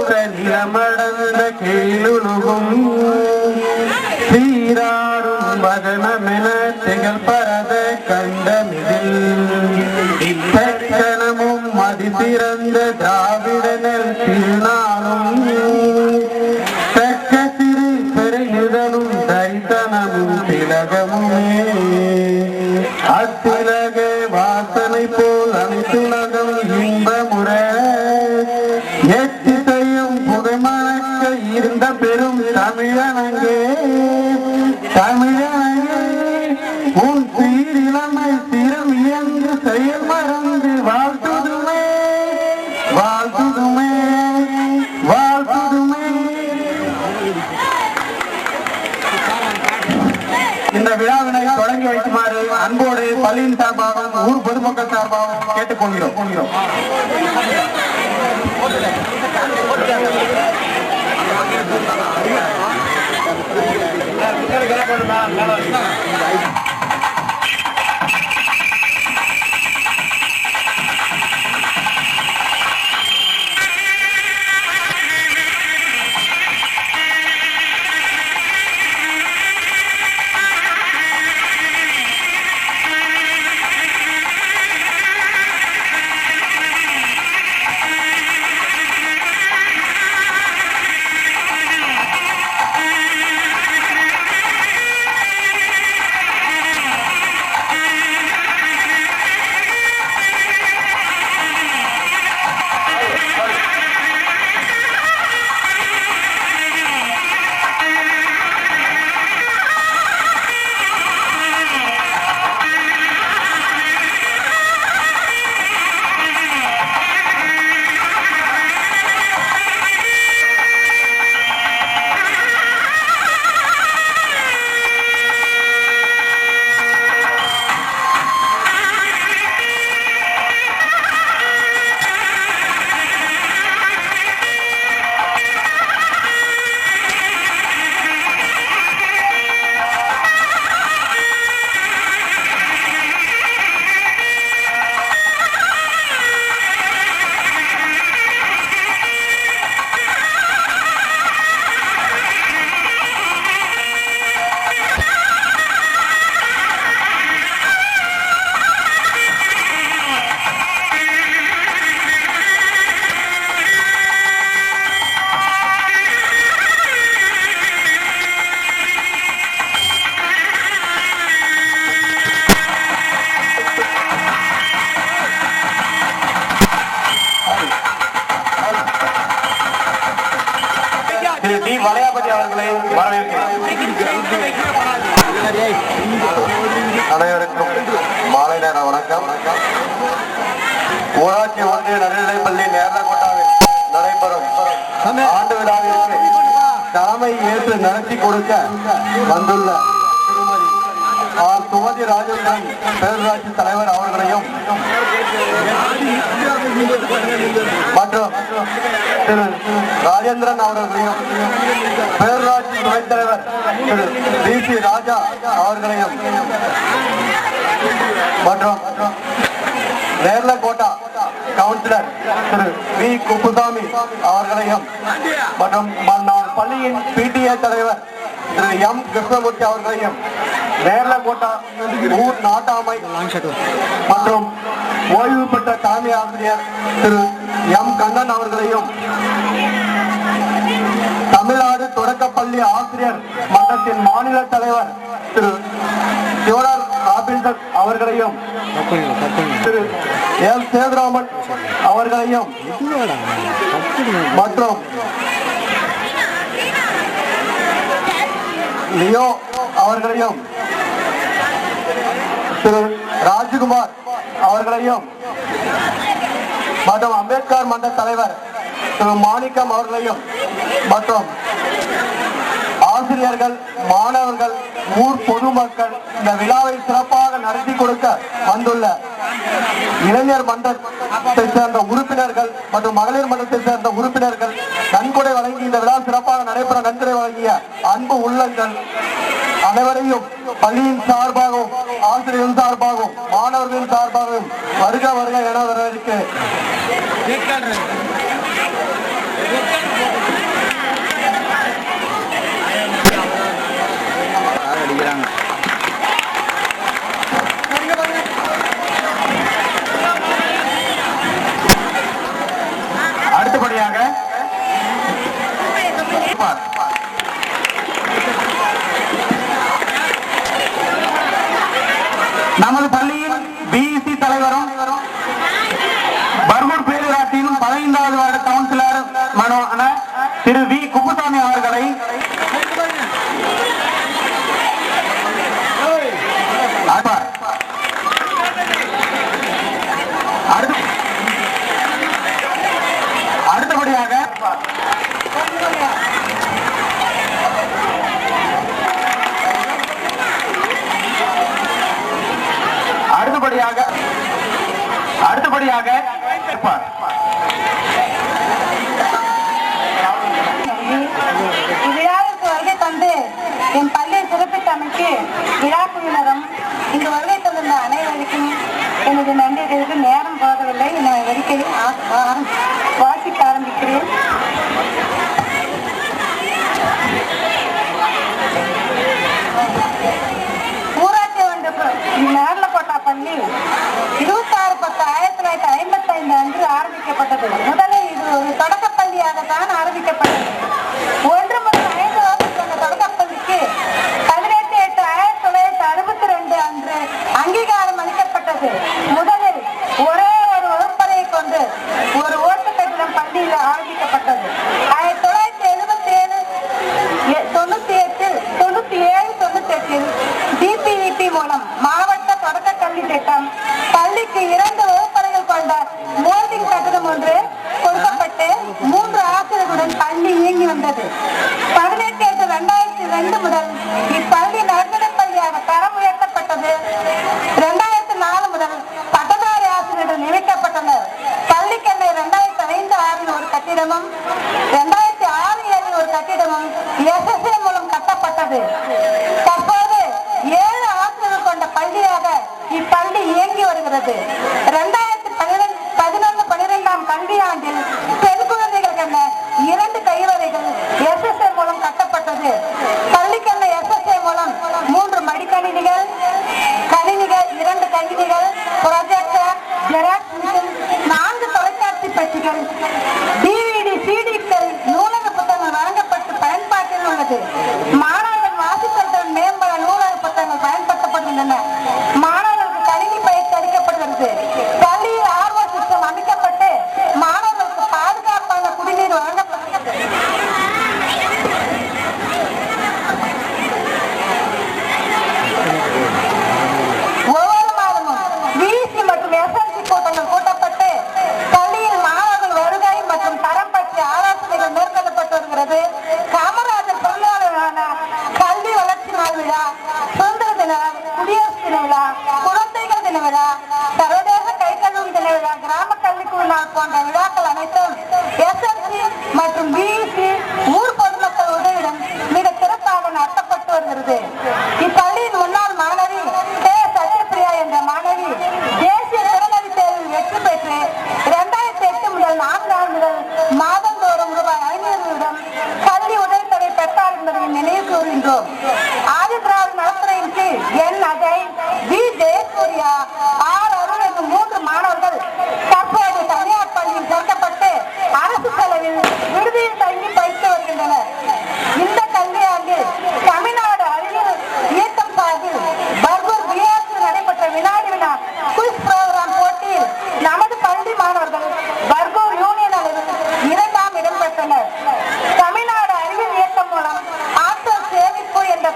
நிலமடந்த கீழுலகும் சீராடும் வதனமென திகழ்பரத கண்டமிதில் இத்தக்கணமும் மதி சிறந்த திராவிடனர் திருநாளும் தக்க சிறு பெருநிதனும் தைத்தனமும் திலகமுமே அத்திலக வாசனை போல் அனைத்துலகம் இன்பமுற எத்திசையும் புகைமணக்க இருந்த பெரும் தமிழனங்கே தமிழனங்கே உன் சீரிழமை சிறம் இயங்கு செயல் மறந்து வாழ்த்துதுமே வாழ்த்துதுமே வாழ்த்துதுமே. இந்த விழாவினை தொடங்கி வைக்குமாறு அன்போடு பள்ளியின் சார்பாகவும் ஊர் பொதுமக்கள் சார்பாகவும் கேட்டுக்கொள்கிறோம். வளையாபதி அவர்களை வரவேற்கிறேன். அனைவருக்கும் மாலை நேர வணக்கம். ஊராட்சி ஒன்றிய நடுநிலைப்பள்ளி நேர்லகோட்டாவில் நடைபெறும் ஆண்டு விழாவிற்கு தலைமை ஏற்று நடத்தி கொடுக்க வந்துள்ள திருமதி ஆர் சுமதி ராஜேந்திரன் பேரூராட்சி தலைவர் அவர்களையும் மற்றும் திரு ராஜேந்திரன் அவர்களையும் பேரூராட்சி துணைத் தலைவர் திரு டி ராஜா அவர்களையும் மற்றும் நேர்லகோட்டா கவுன்சிலர் திரு வி குப்புசாமி அவர்களையும் மற்றும் பள்ளியின் பிடிஏ தலைவர் திரு எம் கிருஷ்ணமூர்த்தி அவர்களையும் நேர்லகோட்டா ஊர் நாட்டாமை மற்றும் ஓய்வு பெற்ற தலைமை ஆசிரியர் திரு எம் கண்ணன் அவர்களையும் தமிழ்நாடு தொடக்கப்பள்ளி ஆசிரியர் மன்றத்தின் மாநில தலைவர் திரு சிவரார் ராபின்சன் அவர்களையும் திரு எல் சேதுராமன் அவர்களையும் மற்றும் லியோ அவர்களையும் திரு ராஜ்குமார் அவர்களையும் மற்றும் அம்பேத்கர் மன்ற தலைவர் திரு மாணிக்கம் அவர்களையும் மற்றும் ஆசிரியர்கள், மாணவர்கள், ஊர் பொதுமக்கள் இந்த விழாவை சிறப்பாக நடத்தி கொடுக்க வந்துள்ள இளைஞர் மன்றத்தை சேர்ந்த உறுப்பினர்கள் மற்றும் மகளிர் மன்றத்தை சேர்ந்த உறுப்பினர்கள் நன்கொடை வழங்கி இந்த விழா சிறப்பாக நடைபெற நன்கொடை வழங்கிய அன்பு உள்ளங்கள் அனைவரையும் பள்ளியின் சார்பாகவும் ஆசிரியர்கள் சார்பாகவும் மாணவர்களின் சார்பாகவும் வருக வருக என வரவேற்க அடுத்தபடியாக நமது பள்ளியின் பிஇசி தலைவரும் பர்கூர் பேரூராட்சியின் 15வது ward councillor Thiru V Kuppusamy அவர்களை அடுத்தபடியாக இவ்விழாவிற்கு வருகை தந்து என் பள்ளியை சிறப்பித்தமைக்கு விழா குழுவினரும் இங்கு வருகை தந்திருந்த அனைவருக்கும் எனது நன்றிகளுக்கு நேரம் போகவில்லை. நான் வரிக்கை வாசிக்க ஆரம்பிக்கிறேன். ஊராட்சி ஒன்று நேரலக்கோட்டா பள்ளி 26/10/1955 அன்று ஆரம்பிக்கப்பட்டது. முதலில் இது ஒரு தொடக்கப்பள்ளியாகத்தான் ஆரம்பிக்கப்பட்டது. 1 முதல் 5 வகுப்பு கொண்ட தொடக்கப்பள்ளிக்கு 18/8/1962 அன்று அங்கீகாரம் அளிக்கப்பட்டது. முதலில் ஒரே ஒரு வகுப்பறையை கொண்டு ஒரு ஓட்டு கட்டிடம் பள்ளியில் ஆரம்பிக்கப்பட்டது. 1997-98 டிபிஇபி மூலம் மாவட்ட தொடக்க கல்வி திட்டம் பள்ளிக்கு 2 வகுப்பறைகள் கொண்ட மோல்டிங் கட்டிடம் ஒன்று கொடுக்கப்பட்டு 3 ஆசிரியர்களுடன் பள்ளி இயங்கி வந்தது. 18/8/2002 முதல் இப்பள்ளி நடுநிலைப் பள்ளியாக தரம் உயர்த்தப்பட்டது. 2004 முதல் பட்டதாரி ஆசிரியர்கள் நியமிக்கப்பட்டனர். பள்ளிக்கென்னை 2005-6 ஒரு கட்டிடமும் 2006-7 ஒரு கட்டிடமும் SSA மூலம் கட்டப்பட்டது. தற்போது 7 ஆசிரியர்கள் கொண்ட பள்ளியாக இப்பள்ளி இயங்கி வருகிறது. 2011-12 கல்வியாண்டில் பெண் குழந்தைகளுக்கென 2 கைவரைகள் SSA மூலம் கட்டப்பட்டது. பள்ளிக்கென்ன SSA மூலம் 3 மடிக்கணினிகள், 2 கணினிகள், ப்ரொஜெக்டர், ஜெராக்ஸ் மிஷின், 4 தொலைக்காட்சி பெட்டிகள், DVD, CDக்கள், நூலக புத்தகங்கள் வழங்கப்பட்டு பயன்பாட்டில் உள்ளது. மாணவர்கள் வாசித்தல் மேம்பட நூலக புத்தகங்கள் பயன்படுத்தப்படுகின்றன. மாணவர்களுக்கு கணினி பயிற்சி அளிக்கப்படுகிறது. பள்ளியில் RO சிஸ்டம் அமைக்கப்பட்டு மாணவர்களுக்கு பாதுகாப்பான குடிநீர் வழங்கப்படுகிறது. ஒவ்வொரு மாதமும் VC மற்றும் SLC கூட்டங்கள் கூட்டப்பட்டு பள்ளியில் மாணவர்கள் வருகை மற்றும் தரம் பற்றிய ஆலோசனைகள் மேற்கொள்ளப்பட்டு வருகிறது. காமராஜர் தொழிலாளர்களான கல்வி வளர்ச்சி நாள் விழா, சுதந்திர தின, குடியரசு தின விழா, குழந்தைகள் தின விழா, சர்வதேச கை கழுவும் தின விழா, கிராம கல்விக்குழு நாள் போன்ற விழாக்கள் அனைத்தும் SLC மற்றும் VC ஊர் பொதுமக்கள் உதவியுடன் மிக சிறப்பாக நடத்தப்பட்டு வருகிறது. இப்பள்ளியின் முன்னாள் மாணவி சத்யபிரியா என்ற மாணவி தேசிய திறனறி தேர்வில் வெற்றி பெற்று 2008 முதல் 4 ஆண்டுகள் மாதந்தோறும் ரூபாய் 500 கல்வி உதவித்தொகை பெற்றார் என்பதை நினைவு கூறுகின்றோம். ஆதிதிராவிட நலத்துறையின் கீழ் என் அஜய், வி ஜெயசூர்யா, ஆர் அருள் என்னும் 3 மாணவர்கள் தற்போது தனியார் பள்ளியில் சேர்க்கப்பட்டு அரசு செலவில் விடுதியில் தங்கி பயிற்று வருகின்றனர். இந்த கல்வியாண்டில் தமிழ்நாடு அறிவியல் இயக்கம் சார்பில் பர்கூர் பிஆர்சி நடைபெற்ற வினாடி வினா குயிஸ் புரோகிராம் போட்டியில் நமது பள்ளி மாணவர்கள் பர்கூர் யூனியன் அளவில் 2ஆம் இடம் பெற்றனர். தமிழ்நாடு அறிவியல் இயக்கம் மூலம் ஆற்றல் சேமிப்பு என்ற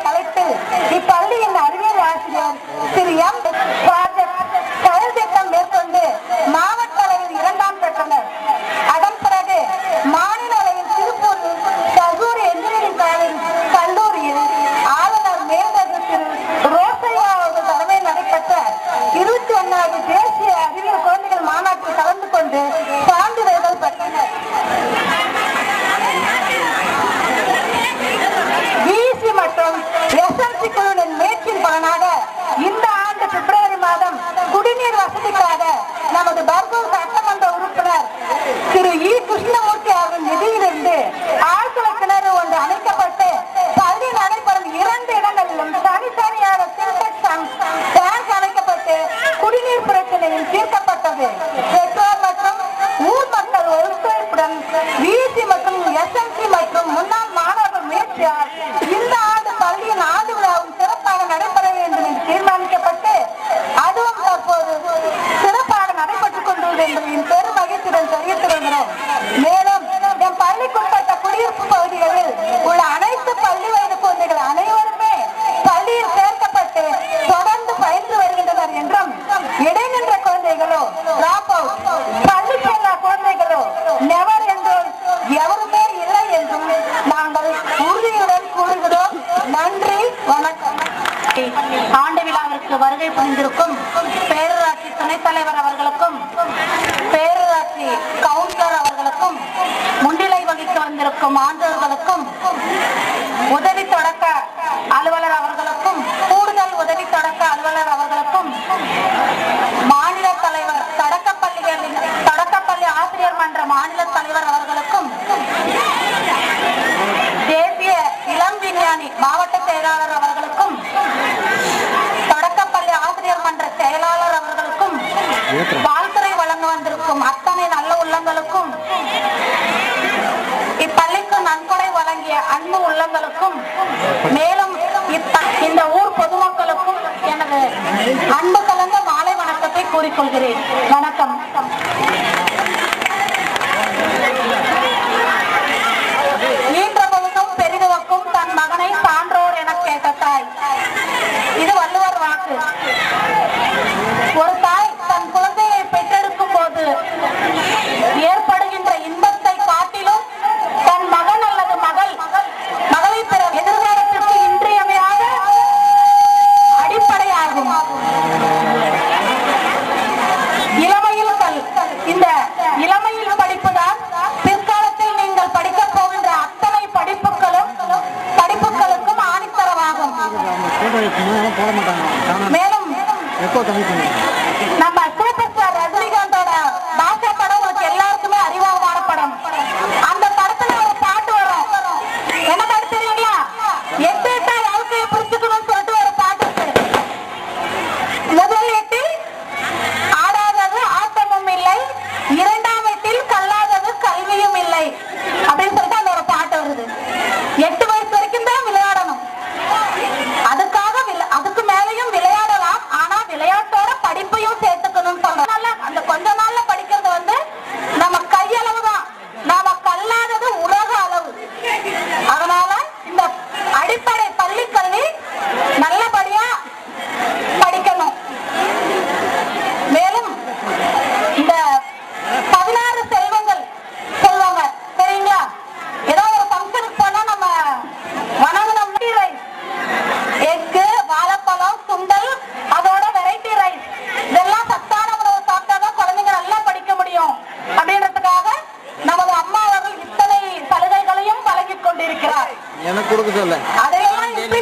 உள்ள அனைத்து பள்ளி வயது குழந்தைகள் அனைவருமே பள்ளியில் சேர்க்கப்பட்டு தொடர்ந்து பயின்று வருகின்றனர் என்றும், இடைநின்ற குழந்தைகளோ, பள்ளி செல்லா குழந்தைகளோ நெவர் என்றும் எவருமே இல்லை என்றும் நாங்கள் உறுதியுடன் கூறுகிறோம். நன்றி, வணக்கம். ஆண்டு விழாவிற்கு வருகை புரிந்திருக்கும் பேரூராட்சி துணைத் தலைவர் அவர்களுக்கும், பேரூராட்சி கவுன்சிலர் அவர்களுக்கும், முன்னிலை வகிக்க வந்திருக்கும் ஆண்டோர்களுக்கும், உதவி தொடக்க அலுவலர் அவர்களுக்கும், கூடுதல் உதவி தொடக்க அலுவலர் அவர்களுக்கும், மாநில தலைவர் தொடக்கப்பள்ளி ஆசிரியர் மன்ற மாநில தலைவர் அவர்களுக்கும், தேசிய இளம் விஞ்ஞானி மாவட்ட செயலாளர் அவர்களுக்கும், தொடக்கப்பள்ளி ஆசிரியர் மன்ற செயலாளர் அவர்களுக்கும், வாழ்த்துறை வழங்க வந்திருக்கும் அத்தனை நல்ல உள்ளங்களுக்கும், இப்பள்ளிக்கு நன்கொடை வழங்கிய அன்பு உள்ளங்களுக்கும், மேலும் இந்த ஊர் பொதுமக்களுக்கும் எனது அன்பு கலந்த மாலை வணக்கத்தை கூறிக்கொள்கிறேன். வணக்கம். ஈன்ற பொழுதும் பெரிதுவக்கும் தன் மகனை சான்றோர் என கேட்ட தாய், இது வள்ளுவர் வாக்கு. ஒரு தாய் தன் குழந்தையை பெற்றெடுக்கும் போது ஏற்படுகின்ற இன்பத்தை காட்டிலும் தன் மகன் அல்லது மகளை பெற எதிர்காலத்திற்கு இன்றியமையாத அடிப்படையாகும். இந்த இளமையில் படிப்புதான் பிற்காலத்தில் நீங்கள் படிக்க போகின்ற அத்தனை படிப்புகளுக்கும் ஆணித்தரமாகும். மேலும் நம்ம சூப்பர் ஸ்டார் ரஜினிகாந்தோட பாஷா படம் உங்களுக்கு எல்லாருக்குமே அறிமுகமான படம். அந்த படத்துல ஒரு பாட்டு வரும். என்ன பாட்டு தெரியுங்களா? எட்டு எட்டா வாழ்க்கையை புரிஞ்சுக்கணும்னு சொல்லிட்டு ஒரு பாட்டு இருக்கு. முதல் எட்டில் ஆடாதது ஆட்டமும் இல்லை, இரண்டாம் எட்டில் கல்லாதது கல்வியும் இல்லை அப்படின்னு சொல்லிட்டு அந்த ஒரு பாட்டு வருது. 8 வயசு வரைக்கும் தான் விளையாடணும், அதுக்கு மேலையும் விளையாடலாம், ஆனா விளையாட்டோட படிப்பையும் சேர்த்துக்கணும் சொல்றாங்க. அந்த கொஞ்ச நாள்ல படிக்கிறது வந்து நம்ம கையளவு தான், நாம கல்லாதது உலக அளவு. அதனால இந்த அடிப்படை பள்ளி கல்வி நல்லபடியா படிக்கணும். மேலும் இந்த 16 செல்வங்கள் சொல்லுவாங்க சரிங்களா? ஏதோ ஒரு ஃபங்க்ஷனுக்கு போனா நம்ம வணங்கணும். ரைஸ், எக்கு, வாழைப்பழம், சுண்டல், அதோட வெரைட்டி ரைஸ், இதெல்லாம் சத்தான உணவு சாப்பிட்டாதான் குழந்தைங்க நல்லா படிக்க முடியும் அப்படின்றதுக்காக நமது அம்மா அவர்கள் இத்தனை சலுகைகளையும் வழங்கிக் கொண்டிருக்கிறார். அதையெல்லாம் இப்படி